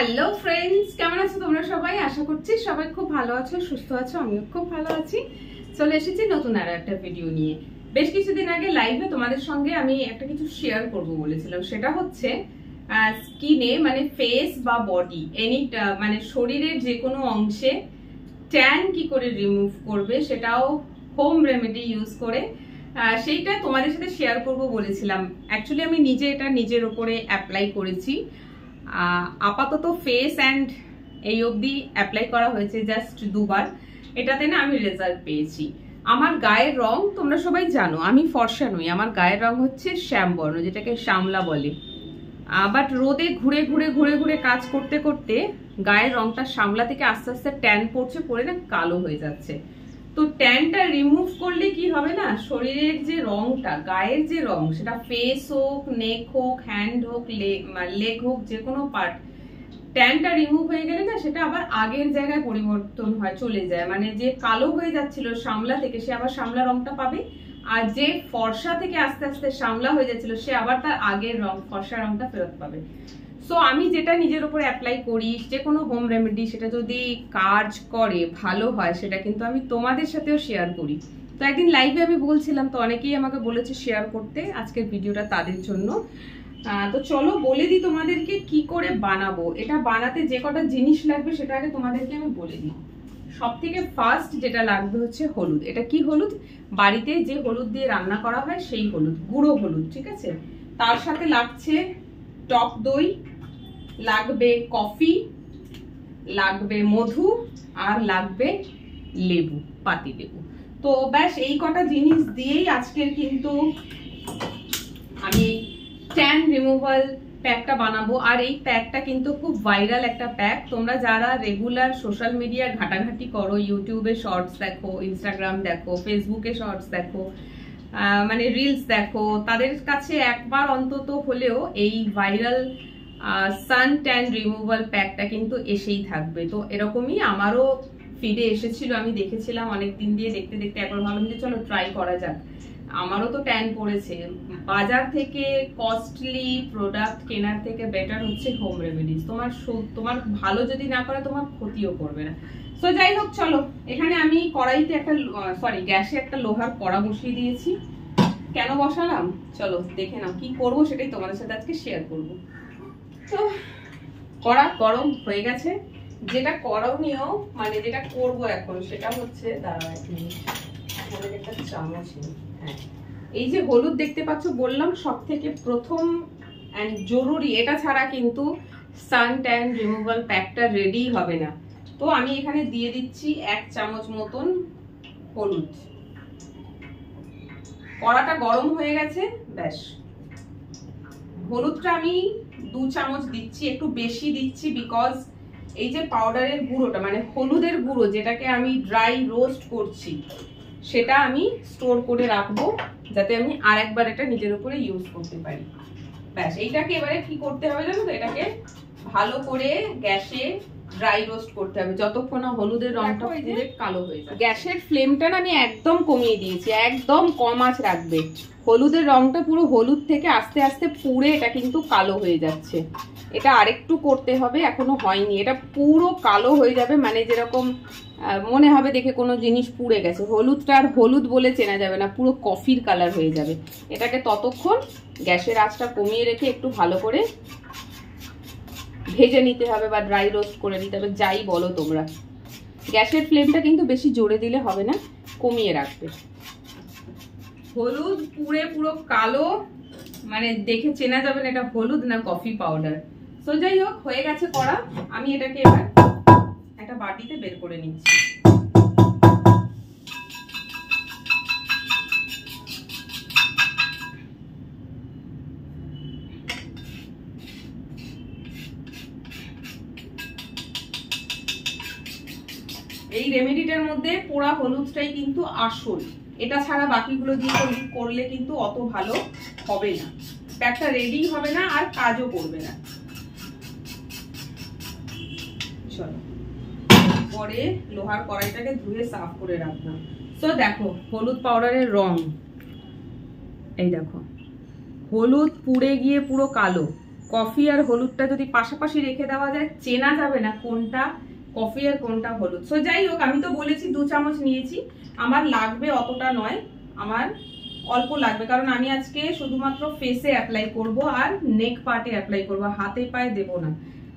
Hello friends, কেমন আছো তোমরা সবাই? আশা করছি সবাই খুব ভালো আছো, সুস্থ আছো। আমিও খুব ভালো আছি। চলে এসেছি নতুন আর একটা ভিডিও নিয়ে। বেশ কিছুদিন আগে লাইভে তোমাদের সঙ্গে আমি একটা কিছু শেয়ার করব বলেছিলাম। সেটা হচ্ছে স্কিনে, মানে ফেস বা বডি এনি, মানে শরীরের যে কোনো অংশে ট্যান কি করে রিমুভ করবে, সেটাও হোম রেমেডি ইউজ করে সেইটা তোমাদের সাথে শেয়ার করব বলেছিলাম। অ্যাকচুয়ালি আমি নিজে এটা নিজের উপরে অ্যাপ্লাই করেছি। আপাতত ফেস অ্যান্ড এই অবধি অ্যাপ্লাই করা হয়েছে জাস্ট দুবার। এটাতে না আমি রেজাল্ট পেয়েছি। আমার গায়ের রং তোমরা সবাই জানো, আমি ফর্সা নই। আমার গায়ের রং হচ্ছে শ্যামবর্ণ, যেটাকে শ্যামলা বলে। বাট রোদে ঘুরে ঘুরে ঘুরে ঘুরে কাজ করতে করতে গায়ের রংটা শ্যামলা থেকে আস্তে আস্তে ট্যান পড়ছে, পড়ে না কালো হয়ে যাচ্ছে। তো ট্যানটা রিমুভ করলে কি হবে না, শরীরের যে রংটা, গায়ের যে রং, সেটা ফেস হোক, নেক হোক, হ্যান্ড হোক, লেগ হোক, যে কোনো পার্ট, ট্যানটা রিমুভ হয়ে গেলে না সেটা আবার আগের জায়গায় পরিবর্তন হয়, চলে যায়। মানে যে কালো হয়ে যাচ্ছিল শ্যামলা থেকে, সে আবার শ্যামলা রংটা পাবে। আর যে ফর্সা থেকে আস্তে আস্তে শ্যামলা হয়ে যাচ্ছিল, সে আবার তার আগের রং, ফর্সা রংটা ফেরত পাবে। সো আমি যেটা নিজের উপরে অ্যাপ্লাই করি, যে কোনো হোম রেমেডি, সেটা যদি কাজ করে, ভালো হয়, সেটা কিন্তু আমি তোমাদের সাথেও শেয়ার করি। তো একদিন লাইভে আমি বলছিলাম, তো অনেকেই আমাকে বলেছে শেয়ার করতে। আজকের ভিডিওটা তাদের জন্য। তো চলো বলে দিই তোমাদেরকে কি করে বানাবো। এটা বানাতে যে কটা জিনিস লাগবে সেটা আগে তোমাদেরকে আমি বলে দিই। সব থেকে ফার্স্ট যেটা লাগবে হচ্ছে হলুদ। এটা কি হলুদ? বাড়িতে যে হলুদ দিয়ে রান্না করা হয় সেই হলুদ, গুঁড়ো হলুদ, ঠিক আছে। তার সাথে লাগছে টক দই, লাগবে কফি, লাগবে মধু, আর লাগবে লেবু, পাতি লেবু। তো ব্যাস এই কটা জিনিস দিয়েই আজকের কিন্তু আমি ট্যান রিমুভাল প্যাকটা বানাবো। আর এই প্যাকটা কিন্তু খুব ভাইরাল একটা প্যাক। তোমরা যারা রেগুলার সোশ্যাল মিডিয়া ঘাটাঘাটি করো, ইউটিউবে শর্টস দেখো, ইনস্টাগ্রাম দেখো, ফেসবুকে শর্টস দেখো, মানে রিলস দেখো, তাদের কাছে একবার অন্তত হলেও এই ভাইরাল সান ট্যান রিমুভাল প্যাকটা কিন্তু এসেই থাকবে। তো এরকমই আমারও ফিডে এসেছিল, আমি দেখেছিলাম অনেকদিন দিয়ে দেখতে দেখতে একবার ভাবলাম যে চলো ট্রাই করা যাক। আমারও তো ট্যান পড়েছে। বাজার থেকে কস্টলি প্রোডাক্ট কেনার থেকে বেটার হচ্ছে হোম রেমেডিজ। তোমার ভালো যদি না করে, তোমার ক্ষতিও করবে না। সো যাই হোক, চলো এখানে আমি কড়াইতে একটা গ্যাসে একটা লোহার কড়া বসিয়ে দিয়েছি। কেন বসালাম চলো দেখে নাও। কি করব সেটাই তোমাদের সাথে আজকে শেয়ার করব। তো কড়া গরম হয়ে গেছে। যেটা করণীয়, মানে যেটা করব এখন, সেটা হচ্ছে, দাঁড়াও এক মিনিট, আমাদের একটা চামচ নিই। হ্যাঁ, এই যে হলুদ দেখতে পাচ্ছ, বললাম সব থেকে প্রথম এন্ড জরুরি, এটা ছাড়া কিন্তু সান ট্যান রিমুভাল প্যাকটা রেডি হবে না। তো আমি এখানে দিয়ে দিচ্ছি 1 চামচ মতন হলুদ। কড়াটা গরম হয়ে গেছে। ব্যাস, হলুদটা আমি 2 চামচ দিচ্ছি, একটু বেশি দিচ্ছি, বিকজ এই যে পাউডারের গুঁড়োটা, মানে হলুদের গুঁড়ো, যেটাকে আমি ড্রাই রোস্ট করছি, সেটা আমি স্টোর করে রাখবো, যাতে আমি আর একবার এটা নিজের উপরে ইউজ করতে পারি। ব্যাস, এইটাকে এবারে কি করতে হবে জানো তো, এটাকে ভালো করে গ্যাসে ড্রাই রোস্ট করতে হবে, যতক্ষণ না হলুদের রংটা পুরো কালো হয়ে যায়। গ্যাসের ফ্লেমটা না আমি একদম কমিয়ে দিয়েছি, একদম কম আঁচ রাখবে। হলুদের রংটা পুরো হলুদ থেকে আস্তে আস্তে পুড়ে এটা কিন্তু কালো হয়ে যাচ্ছে। এটা আরেকটু করতে হবে, এখনো হয়নি। এটা পুরো কালো হয়ে যাবে, মানে যেরকম মনে হবে দেখে কোনো জিনিস পুড়ে গেছে। হলুদটা আর হলুদ বলে চেনা যাবে না, পুরো কফির কালার হয়ে যাবে। এটাকে ততক্ষণ গ্যাসের আঁচটা কমিয়ে রেখে একটু ভালো করে ভেজে নিতে হবে বা ড্রাই রোস্ট করে নিতে হবে, যাই বলো তোমরা। গ্যাসের ফ্লেমটা কিন্তু বেশি জোরে দিলে হবে না, কমিয়ে রাখবে। হলুদ পুড়ে পুরো কালো, মানে দেখে চেনা যাবে না এটা হলুদ না কফি পাউডার। তো যাই হোক, হয়ে গেছে কড়া। আমি এটাকে এবার একটা বাটিতে বের করে নিচ্ছি। এই রেমেডিটার মধ্যে পোড়া হলুদটাই কিন্তু আসল। এটা ছাড়া বাকিগুলো দিয়ে করলে কিন্তু অত ভালো হবে না, প্যাকটা রেডি হবে না, আর কাজও করবে না। চলো পরে লোহার কড়াইটাকে ধুয়ে সাফ করে রাখলাম। তো দেখো হলুদ পাউডারের রং, এই দেখো হলুদ পুড়ে গিয়ে পুরো কালো। কফি আর হলুদটা যদি পাশাপাশি রেখে দেওয়া যায় চেনা যাবে না কোনটা কফি আর কোনটা হলুদ। সো যাই হোক, আমি তো বলেছি 2 চামচ নিয়েছি, আমার লাগবে অতটা নয়, আমার অল্প লাগবে, কারণ আমি আজকে শুধুমাত্র ফেসে অ্যাপ্লাই করব আর নেক পার্টে অ্যাপ্লাই করব, হাতে পায়ে দেব না।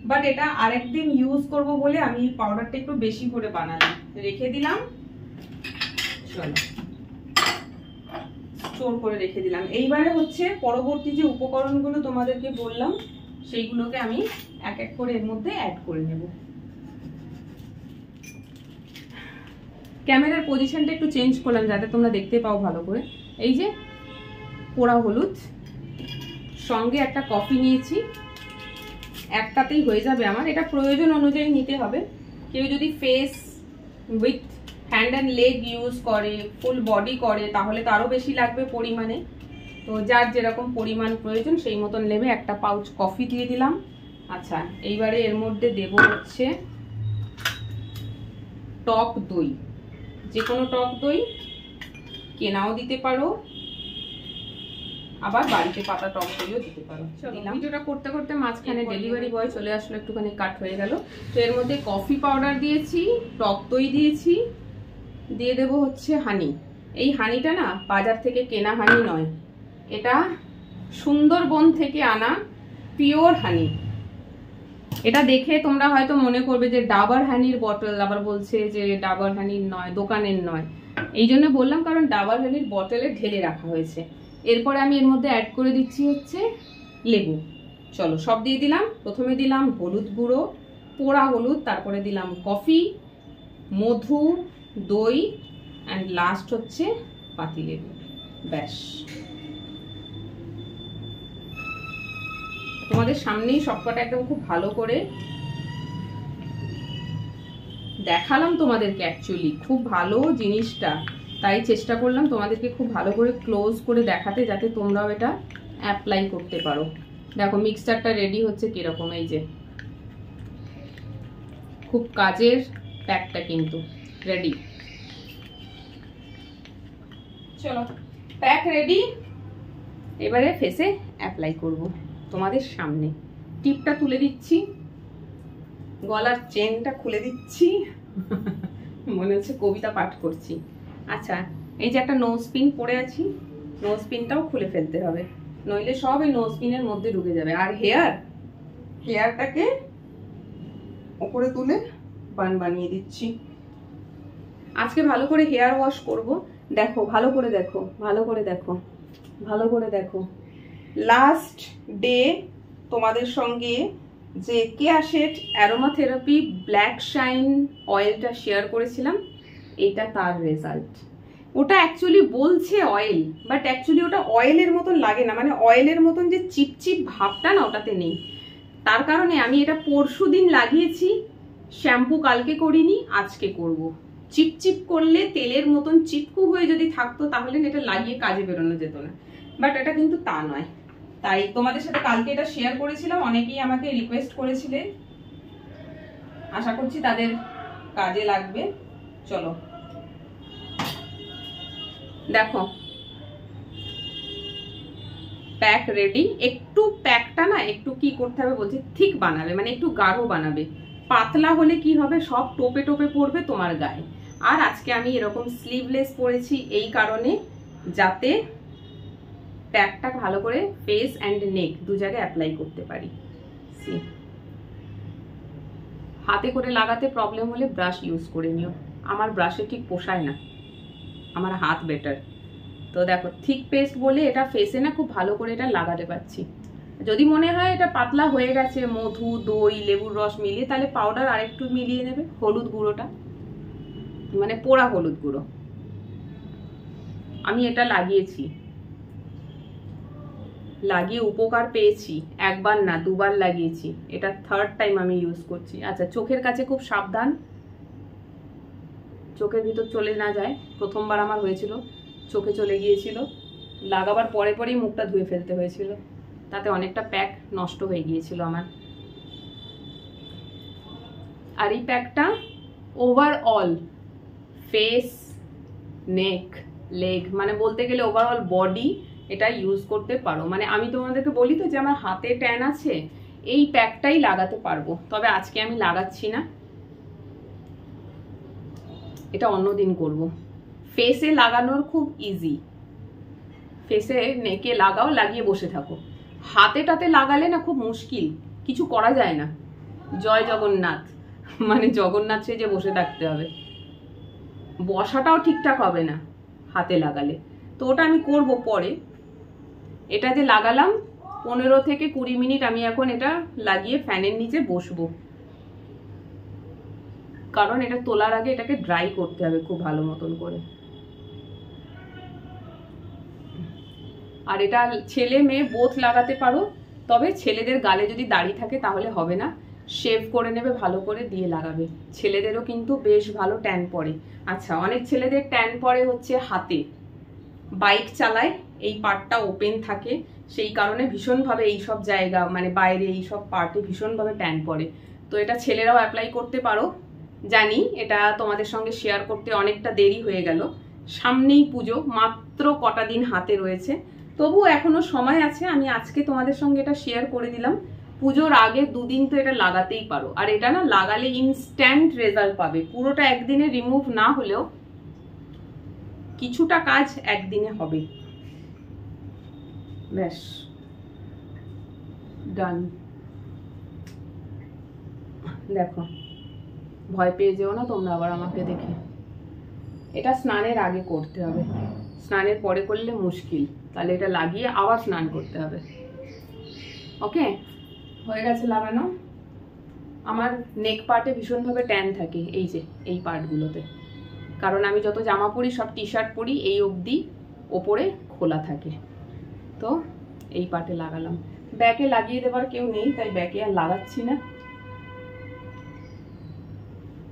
বাট এটা আরেকদিন ইউজ করব বলে আমি পাউডারটা একটু বেশি করে বানালাম, রেখে দিলাম। চলো স্টোর করে রেখে দিলাম। এইবারে হচ্ছে পরবর্তী যে উপকরণগুলো তোমাদেরকে বললাম সেইগুলোকে আমি এক এক করে এর মধ্যে অ্যাড করে নেব। ক্যামেরার পজিশনটা একটু চেঞ্জ করলাম যাতে তোমরা দেখতে পাও ভালো করে। এই যে পোড়া হলুদ, সঙ্গে একটা কফি নিয়েছি, একটাতেই হয়ে যাবে আমার, এটা প্রয়োজন অনুযায়ী নিতে হবে। কেউ যদি face with hand and leg use করে, ফুল বডি করে, তাহলে তো আরও বেশি লাগবে পরিমাণে। তো যার যেরকম পরিমাণ প্রয়োজন সেই মতন নেবে। একটা পাউচ কফি দিয়ে দিলাম। আচ্ছা, এইবারে এর মধ্যে দেব হচ্ছে টক দই, যে কোনো টক দই, কেনাও দিতে পারো, আবার বাড়িতে পাতা টক দইও দিতে পারো। ভিডিওটা করতে করতে মাঝখানে ডেলিভারি বয় চলে আসলো, একটুখানি কাট হয়ে গেল। তো এর মধ্যে কফি পাউডার দিয়েছি, টক দই দিয়েছি, দিয়ে দেবো হচ্ছে হানি। এই হানিটা না বাজার থেকে কেনা হানি নয়, এটা সুন্দরবন থেকে আনা পিওর হানি। এটা দেখে তোমরা হয়তো মনে করবে যে ডাবার হানির বটল, আবার বলছে যে ডাবার হানির নয়, দোকানের নয়। এই জন্য বললাম, কারণ ডাবার হানির বটলে ঢেলে রাখা হয়েছে। এরপরে আমি এর মধ্যে অ্যাড করে দিচ্ছি হচ্ছে লেবু। চলো সব দিয়ে দিলাম। প্রথমে দিলাম হলুদ গুঁড়ো, পোড়া হলুদ, তারপরে দিলাম কফি, মধু, দই, অ্যান্ড লাস্ট হচ্ছে পাতিলেবু। ব্যাস, তোমাদের সামনেই সবকটা একদম খুব ভালো করে দেখালাম তোমাদেরকে। অ্যাকচুয়ালি খুব ভালো জিনিসটা, তাই চেষ্টা করলাম তোমাদেরকে খুব ভালো করে ক্লোজ করে দেখাতে, যাতে তোমরাও এটা অ্যাপ্লাই করতে পারো। দেখো মিক্সচারটা রেডি হচ্ছে কিরকম, এই যে খুব কাজের প্যাকটা কিন্তু রেডি। চলো প্যাক রেডি, এবারে ফেসে অ্যাপ্লাই করব তোমাদের সামনে। টিপটা তুলে দিচ্ছি, গলার চেনটা খুলে দিচ্ছি, মনে হচ্ছে কবিতা পাঠ করছি। আচ্ছা, এই যে একটা নোজ পিন পরে আছি, নোজ পিনটাও খুলে ফেলতে হবে, নইলে সব এই নোজ পিনের মধ্যে ঢুকে যাবে। আর হেয়ারটাকে উপরে তুলে বান বানিয়ে দিচ্ছি। আজকে ভালো করে হেয়ার ওয়াশ করব। দেখো ভালো করে দেখো, ভালো করে দেখো, ভালো করে দেখো। লাস্ট ডে তোমাদের সঙ্গে যে কেয়াশেট অ্যারোমা থেরাপি ব্ল্যাক শাইন অয়েলটা শেয়ার করেছিলাম, এইটা তার রেজাল্ট। ওটা অ্যাকচুয়ালি বলছে অয়েল, বাট অ্যাকচুয়ালি ওটা অয়েলের মতন লাগে না, মানে অয়েলের মতন যে চিপচিপ ভাবটা না ওটাতে নেই। তার কারণে আমি এটা পরশুদিন লাগিয়েছি, শ্যাম্পু কালকে করিনি, আজকে করব। চিপচিপ করলে তেলের মতন চিপকু হয়ে যদি থাকতো তাহলে এটা লাগিয়ে কাজে বেরোনো যেত না, বাট এটা কিন্তু তা নয়। তাই তোমাদের সাথে কালকে এটা শেয়ার করেছিলাম, অনেকেই আমাকে রিকোয়েস্ট করেছিলে, আশা করছি তাদের কাজে লাগবে। চলো দেখো প্যাক রেডি। একটু প্যাকটা না একটু কি করতে হবে বলছি, ঠিক বানাবে, মানে একটু গাঢ় বানাবে। পাতলা হলে কি হবে, সব টোপে টোপে পড়বে তোমার গায়ে। আর আজকে আমি এরকম স্লিভলেস পরেছি এই কারণে, যাতে প্যাকটা ভালো করে ফেস অ্যান্ড নেক দু জায়গায় অ্যাপ্লাই করতে পারি। হাতে করে লাগাতে প্রবলেম হলে ব্রাশ ইউজ করে নিও, আমার ব্রাশে ঠিক পোষায় না, আমার হাত বেটার। তো দেখো থিক পেস্ট বলে এটা ফেসে না খুব ভালো করে এটা লাগাতে পারছি। যদি মনে হয় এটা পাতলা হয়ে গেছে মধু, দই, লেবুর রস মিলিয়ে, তাহলে পাউডার আরেকটু মিলিয়ে নেবে। হলুদ গুঁড়োটা, মানে পোড়া হলুদ গুঁড়ো, আমি এটা লাগিয়েছি, লাগিয়ে উপকার পেয়েছি। একবার না দুবার লাগিয়েছি, এটা থার্ড টাইম আমি ইউজ করছি। আচ্ছা, চোখের কাছে খুব সাবধান, চোখের ভিতর চলে না যায়। প্রথমবার আমার হয়েছিল, চোখে চলে গিয়েছিল, লাগাবার পরে পরেই মুখটা ধুয়ে ফেলতে হয়েছিল, তাতে অনেকটা প্যাক নষ্ট হয়ে গিয়েছিল আমার। আর এই প্যাকটা ওভারঅল ফেস, নেক, লেগ, মানে বলতে গেলে ওভারঅল বডি এটা ইউজ করতে পারো। মানে আমি তোমাদেরকে বলি তো যে আমার হাতে ট্যান আছে, এই প্যাকটাই লাগাতে পারবো, তবে আজকে আমি লাগাচ্ছি না, এটা অন্যদিন করব। ফেসে লাগানোর খুব ইজি, ফেসে নেকে লাগাও, লাগিয়ে বসে থাকো। হাতে টাতে লাগালে না খুব মুশকিল, কিছু করা যায় না। জয় জগন্নাথ, মানে জগন্নাথ সেজে বসে থাকতে হবে, বসাটাও ঠিকঠাক হবে না হাতে লাগালে। তো ওটা আমি করব পরে। এটা যে লাগালাম 15 থেকে 20 মিনিট আমি এখন এটা লাগিয়ে ফ্যানের নিচে বসবো, কারণ এটা তোলার আগে এটাকে ড্রাই করতে হবে খুব ভালো মতন করে। আর এটা ছেলে মেয়ে বোথ লাগাতে পারো, তবে ছেলেদের গালে যদি দাড়ি থাকে তাহলে হবে না, শেভ করে নেবে ভালো করে দিয়ে লাগাবে। ছেলেদেরও কিন্তু বেশ ভালো ট্যান পড়ে। আচ্ছা, অনেক ছেলেদের ট্যান পড়ে হচ্ছে হাতে, বাইক চালায়, এই পার্টটা ওপেন থাকে, সেই কারণে ভীষণভাবে এইসব জায়গা মানে বাইরে এইসব পার্টে ভীষণভাবে ট্যান পড়ে। তো এটা ছেলেরাও অ্যাপ্লাই করতে পারো। জানি এটা তোমাদের সঙ্গে শেয়ার করতে অনেকটা দেরি হয়ে গেল, সামনেই পুজো, মাত্র কটা দিন হাতে রয়েছে, তবু এখনো সময় আছে। আমি আজকে তোমাদের সঙ্গে এটা শেয়ার করে দিলাম। পুজোর আগে 2 দিন তো এটা লাগাতেই পারো, আর এটা না লাগালে ইনস্ট্যান্ট রেজাল্ট পাবে। পুরোটা একদিনে রিমুভ না হলেও কিছুটা কাজ একদিনে হবে। ব্যাস, ডান। দেখো, ভয় পেয়ে যেও না তোমরা আবার আমাকে দেখে। এটা স্নানের আগে করতে হবে, স্নানের পরে করলে মুশকিল, তাহলে এটা লাগিয়ে আবার স্নান করতে হবে। ওকে, হয়ে গেছে লাগানো। আমার নেক পার্টে ভীষণভাবে ট্যান থাকে, এই যে এই পার্টগুলোতে, কারণ আমি যত জামা পরি সব টি শার্ট পরি এই অবধি, ওপরে খোলা থাকে, তো এই পার্টে লাগালাম। ব্যাকে লাগিয়ে দেবার কেউ নেই, তাই ব্যাকে আর লাগাচ্ছি না।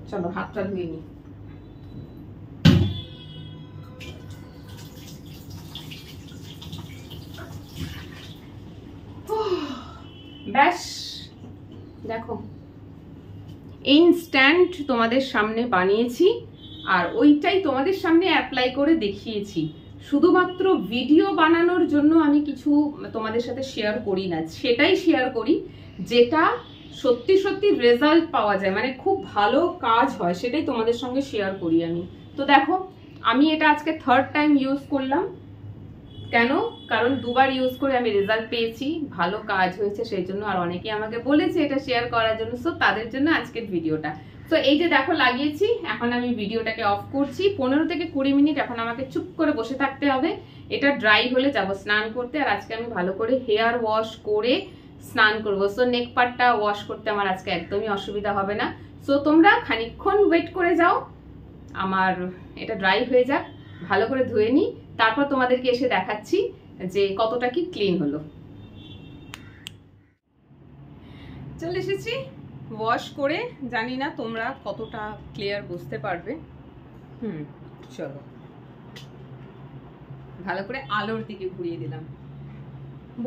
চলো হাতটা ধুয়ে নিই। ব্যাস, দেখো ইনস্ট্যান্ট তোমাদের সামনে বানিয়েছি, আর ওইটাই তোমাদের সামনে অ্যাপ্লাই করে দেখিয়েছি। শুধুমাত্র ভিডিও বানানোর জন্য আমি কিছু তোমাদের সাথে শেয়ার করি না, সেটাই শেয়ার করি যেটা সত্যি সত্যি রেজাল্ট পাওয়া যায়, মানে খুব ভালো কাজ হয়, সেটাই তোমাদের সঙ্গে শেয়ার করি আমি। তো দেখো, আমি এটা আজকে 3rd টাইম ইউজ করলাম। কেন? কারণ 2বার ইউজ করে আমি রেজাল্ট পেয়েছি, ভালো কাজ হয়েছে সেই জন্য। আর অনেকে আমাকে বলেছে এটা শেয়ার করার জন্য, সো তাদের জন্য আজকের ভিডিওটা। তো এই যে দেখো লাগিয়েছি, এখন আমি ভিডিওটাকে অফ করছি। 15 থেকে 20 মিনিট এখন আমাকে চুপ করে বসে থাকতে হবে। এটা ড্রাই হলে যাবো স্নান করতে, আর আজকে আমি ভালো করে হেয়ার ওয়াশ করে স্নান করবো। সো নেক পার্টটা ওয়াশ করতে আমার আজকে একদমই অসুবিধা হবে না। সো তোমরা খানিকক্ষণ ওয়েট করে যাও, আমার এটা ড্রাই হয়ে যাক, ভালো করে ধুয়ে নিই, তারপর তোমাদেরকে এসে দেখাচ্ছি যে কতটা কি ক্লিন হলো। চলে এসেছি ওয়াশ করে, জানি না তোমরা কতটা ক্লিয়ার বুঝতে পারবে। চলো ভালো করে আলোর দিকে ঘুরিয়ে দিলাম।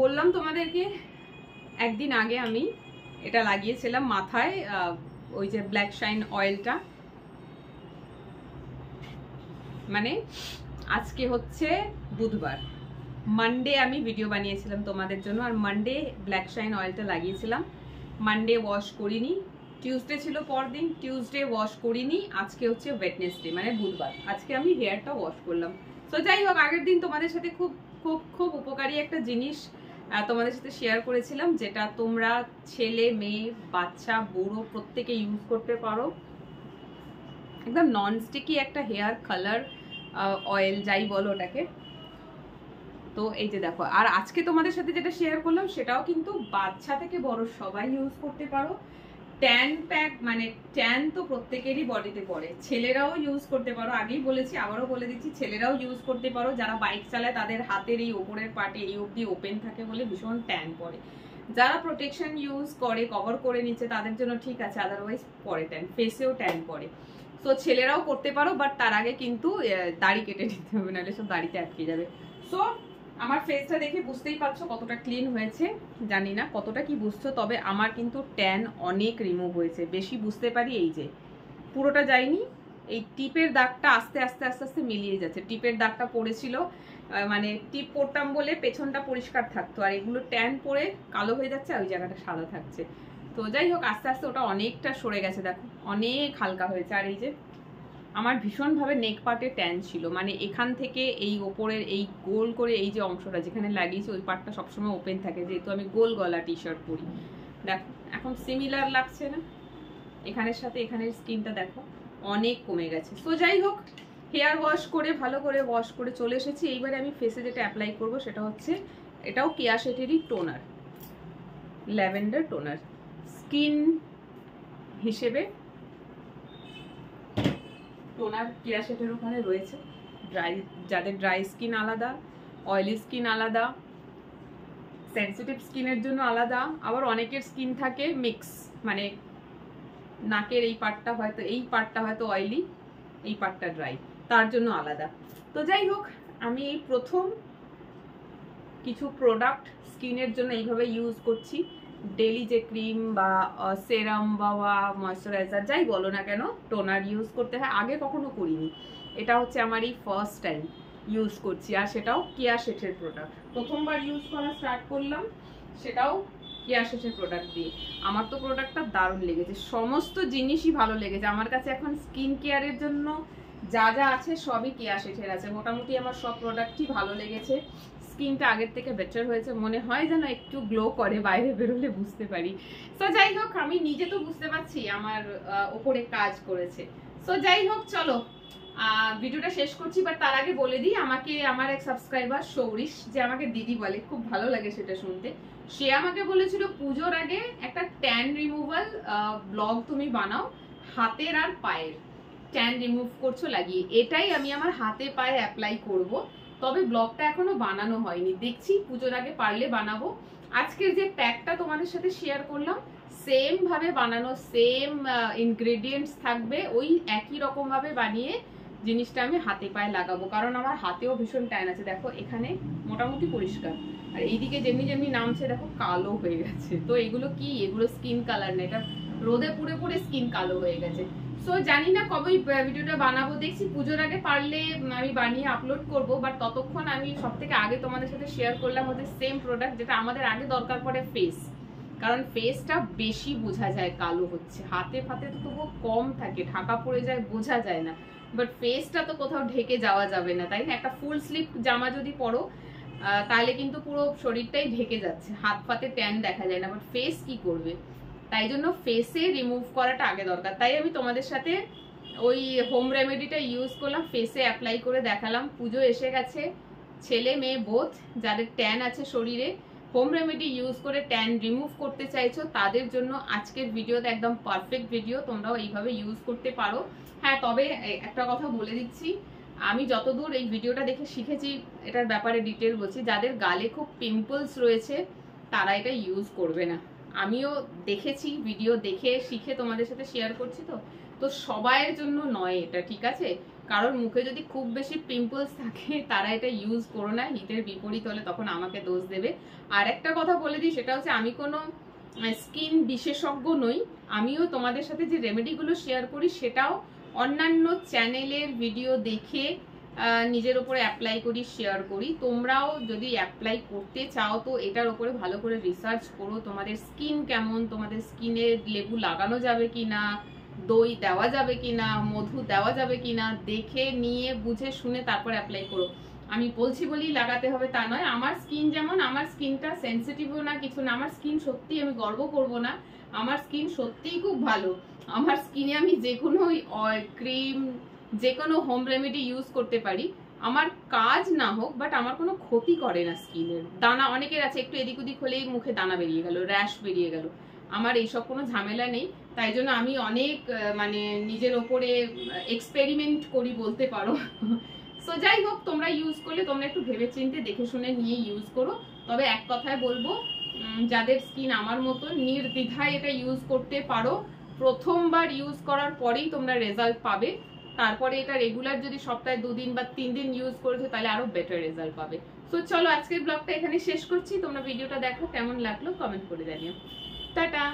বললাম তোমাদেরকে একদিন আগে আমি এটা লাগিয়েছিলাম মাথায়, ওই যে ব্ল্যাক শাইন অয়েলটা। মানে আজকে হচ্ছে বুধবার, মানডে আমি ভিডিও বানিয়েছিলাম তোমাদের জন্য, আর মানডে ব্ল্যাক শাইন অয়েলটা লাগিয়েছিলাম। মানডে ওয়াশ করিনি, টিউসডে ছিল পরদিন, টিউসডে ওয়াশ করিনি, আজকে হচ্ছে ওয়েডনেসডে মানে বুধবার, আজকে আমি হেয়ারটা ওয়াশ করলাম। তো যাই হোক, আগের দিন তোমাদের সাথে খুব খুব খুব উপকারী একটা জিনিস তোমাদের সাথে শেয়ার করেছিলাম, যেটা তোমরা ছেলে মেয়ে বাচ্চা বুড়ো প্রত্যেকে ইউজ করতে পারো। একদম নন স্টিকি একটা হেয়ার কালার অয়েল যাই বলো ওটাকে। তো এই যে দেখো, আর আজকে তোমাদের সাথে যেটা শেয়ার করলাম সেটাও কিন্তু বাচ্চা থেকে বড় সবাই ইউজ করতে পারো। ট্যান প্যাক, মানে ট্যান তো প্রত্যেকেরই বডিতে পড়ে, ছেলেরাও ইউজ করতে পারো। আগেই বলেছি, আবারও বলে দিচ্ছি, ছেলেরাও ইউজ করতে পারো। যারা বাইক চালায় তাদের হাতের এই ওপরের পার্টে এই অবধি ওপেন থাকে বলে ভীষণ ট্যান পড়ে। যারা প্রোটেকশন ইউজ করে, কভার করে নিচ্ছে, তাদের জন্য ঠিক আছে, আদারওয়াইজ পরে ট্যান, ফেসেও ট্যান পড়ে। তো ছেলেরাও করতে পারো, বাট তার আগে কিন্তু দাড়ি কেটে নিতে হবে, নাহলে সব দাড়িতে আটকে যাবে। সো আমার ফেসটা দেখে বুঝতেই পারছো কতটা ক্লিন হয়েছে। জানি না কতটা কি বুঝছো, তবে আমার কিন্তু ট্যান অনেক রিমুভ হয়েছে। বেশি বুঝতে পারি এই যে পুরোটা যায়নি, এই টিপের দাগটা আস্তে আস্তে আস্তে আস্তে মিলিয়ে যাচ্ছে। টিপের দাগটা পড়েছিল, মানে টিপ পরতাম বলে পেছনটা পরিষ্কার থাকতো, আর এগুলো ট্যান পরে কালো হয়ে যাচ্ছে, ওই জায়গাটা সাদা থাকছে। তো যাই হোক, আস্তে আস্তে ওটা অনেকটা সরে গেছে, দেখো অনেক হালকা হয়েছে। আর এই যে আমার ভীষণভাবে নেক পার্টে ট্যান ছিল, মানে এখান থেকে এই ওপরের এই গোল করে এই যে অংশটা যেখানে লাগিয়েছি ওই পার্টটা সবসময় ওপেন থাকে, যেহেতু আমি গোল গলা টি শার্ট পরি। দেখো এখন সিমিলার লাগছে না, এখানের সাথে এখানের স্কিনটা দেখো অনেক কমে গেছে। তো যাই হোক, হেয়ার ওয়াশ করে ভালো করে ওয়াশ করে চলে এসেছি। এইবারে আমি ফেসে যেটা অ্যাপ্লাই করব সেটা হচ্ছে, এটাও কেয়া শেটেরই টোনার, ল্যাভেন্ডার টোনার। স্কিন হিসেবে টোনার কেয়া শেটের ওখানে রয়েছে। ড্রাই, যাদের ড্রাই স্কিন আলাদা, অয়েলি স্কিন আলাদা, সেন্সিটিভ স্কিনের জন্য আলাদা, আবার অনেকের স্কিন থাকে মিক্স, মানে নাকের এই পার্টটা হয়তো অয়েলি, এই পার্টটা ড্রাই, তার জন্য আলাদা। তো যাই হোক, আমি এই প্রথম কিছু প্রোডাক্ট স্কিনের জন্য এইভাবে ইউজ করছি। ডেলি যে ক্রিম বা সেরাম বা ময়শ্চারাইজার যাই বলো না কেন, টোনার ইউজ করতে হয়, আগে কখনো করিনি। এটা হচ্ছে আমার এই ফার্স্ট টাইম ইউজ করছি, আর সেটাও কেয়া শেটের প্রোডাক্ট। প্রথমবার ইউজ করা স্টার্ট করলাম, সেটাও কেয়া শেটের প্রোডাক্ট দিয়ে। আমার তো প্রোডাক্টটা দারুণ লেগেছে, সমস্ত জিনিসই ভালো লেগেছে আমার কাছে। এখন স্কিন কেয়ারের জন্য যা যা আছে সবই কেয়া শেটের আছে, মোটামুটি আমার সব প্রোডাক্টই ভালো লেগেছে। স্কিনটা আগের থেকে বেটার হয়েছে, মনে হয় যেন একটু গ্লো করে, বাইরে বেরোলে বুঝতে পারি। তো যাই হোক, আমি নিজে তো বুঝতে পারছি আমার ওপরে কাজ করেছে। তো যাই হোক, চলো ভিডিওটা শেষ করছি, বাট তার আগে বলে দিই, আমাকে আমার এক সাবস্ক্রাইবার সৌরিশ, যে আমাকে দিদি বলে, খুব ভালো লাগে সেটা শুনতে। সে আমাকে বলেছিল পুজোর আগে একটা ট্যান রিমুভাল ব্লগ তুমি বানাও, হাতের আর পায়ের ট্যান রিমুভ করছো লাগিয়ে। এটাই আমি আমার হাতে পায়ে অ্যাপ্লাই করব, তবে ব্লগটা এখনো বানানো হয়নি, দেখছি পুজোর আগে পারলে বানাবো। আজকের যে প্যাকটা তোমাদের সাথে শেয়ার করলাম সেম ভাবে বানানো, সেম ইনগ্রেডিয়েন্টস থাকবে, ওই একই রকম ভাবে বানিয়ে জিনিসটা আমি হাতে পায়ে লাগাবো, কারণ আমার হাতেও ভীষণ ট্যান আছে। দেখো এখানে মোটামুটি পরিষ্কার, আর এইদিকে যেমনি যেমনি নামছে দেখো কালো হয়ে গেছে। তো এগুলো কি, এগুলো স্কিন কালার না, এটা রোদে পুড়ে পুড়ে স্কিন কালো হয়ে গেছে। সো জানি না কবে ভিডিওটা বানাবো, দেখছি পুজোর আগে পারলে আমি বানিয়ে আপলোড করব। বাট ততক্ষণ আমি সব থেকে আগে তোমাদের সাথে শেয়ার করলাম হচ্ছে সেম প্রোডাক্ট, যেটা আমাদের আগে দরকার পড়ে ফেস, কারণ ফেসটা বেশি বোঝা যায় কালো হচ্ছে, হাতে ফাতে তো তবুও কম থাকে, ঢাকা পড়ে যায় বোঝা যায় না, বাট ফেসটা তো কোথাও ঢেকে যাওয়া যাবে না, তাই না? একটা ফুল স্লিভ জামা যদি পরো তাহলে কিন্তু পুরো শরীরটাই ঢেকে যাচ্ছে, হাত ফাতে ট্যান দেখা যায় না, বাট ফেস কি করবে? তাই জন্য ফেসে রিমুভ করাটা আগে দরকার। তাই আমি তোমাদের সাথে ওই হোম রেমেডিটা ইউজ করলাম, ফেসে অ্যাপ্লাই করে দেখালাম। পুজো এসে গেছে, ছেলে মেয়ে বোথ যাদের ট্যান আছে শরীরে, হোম রেমেডি ইউজ করে ট্যান রিমুভ করতে চাইছো, তাদের জন্য আজকের ভিডিওতে একদম পারফেক্ট ভিডিও, তোমরাও এইভাবে ইউজ করতে পারো। হ্যাঁ, তবে একটা কথা বলে দিচ্ছি, আমি যতদূর এই ভিডিওটা দেখে শিখেছি এটার ব্যাপারে ডিটেল বলছি, যাদের গালে খুব পিম্পলস রয়েছে তারা এটা ইউজ করবে না। আমিও দেখেছি, ভিডিও দেখে শিখে তোমাদের সাথে শেয়ার করছি। তো সবাইয়ের জন্য নয় এটা, ঠিক আছে? কারণ মুখে যদি খুব বেশি পিম্পলস থাকে তারা এটা ইউজ করো না, হিতের বিপরীত হলে তখন আমাকে দোষ দেবে। আর একটা কথা বলে দিই, সেটা হচ্ছে আমি কোনো স্কিন বিশেষজ্ঞ নই, আমিও তোমাদের সাথে যে রেমেডিগুলো শেয়ার করি সেটাও অন্যান্য চ্যানেলের ভিডিও দেখে নিজের উপরে অ্যাপ্লাই করি, শেয়ার করি। তোমরাও যদি অ্যাপ্লাই করতে চাও তো এটার উপরে ভালো করে রিসার্চ করো, তোমাদের স্কিন কেমন, তোমাদের স্কিনে লেবু লাগানো যাবে কিনা, দই দেওয়া যাবে কিনা, মধু দেওয়া যাবে কিনা, দেখে নিয়ে বুঝে শুনে তারপর অ্যাপ্লাই করো। আমি বলছি বলেই লাগাতে হবে তা নয়। আমার স্কিন যেমন, আমার স্কিনটা সেন্সিটিভও না কিছু না, আমার স্কিন সত্যি, আমি গর্ব করব না, আমার স্কিন সত্যিই খুব ভালো। আমার স্কিনে আমি যে কোনো ক্রিম, যে কোনো হোম রেমেডি ইউজ করতে পারি, আমার কাজ না হোক বাট আমার কোনো ক্ষতি করে না স্কিনের। দানা অনেকের আছে, একটু এদিক ওদিক হলেই মুখে দানা বেরিয়ে গেল, র্যাশ বেরিয়ে গেল, আমার এইসব কোনো ঝামেলা নেই। তাই জন্য আমি অনেক মানে নিজের ওপরে এক্সপেরিমেন্ট করি বলতে পারো। সো যাই হোক, তোমরা ইউজ করলে তোমরা একটু ভেবে চিন্তে দেখে শুনে নিয়ে ইউজ করো। তবে এক কথায় বলবো, যাদের স্কিন আমার মতো, নির্দ্বিধায় এটা ইউজ করতে পারো। প্রথমবার ইউজ করার পরেই তোমরা রেজাল্ট পাবে, তারপরে এটা রেগুলার যদি সপ্তাহে 2 দিন বা 3 দিন ইউজ করেছো তাহলে আরো বেটার রেজাল্ট পাবে। সো চলো আজকের ব্লগটা এখানে শেষ করছি, তোমরা ভিডিওটা দেখো, কেমন লাগলো কমেন্ট করে জানিও। টাটা।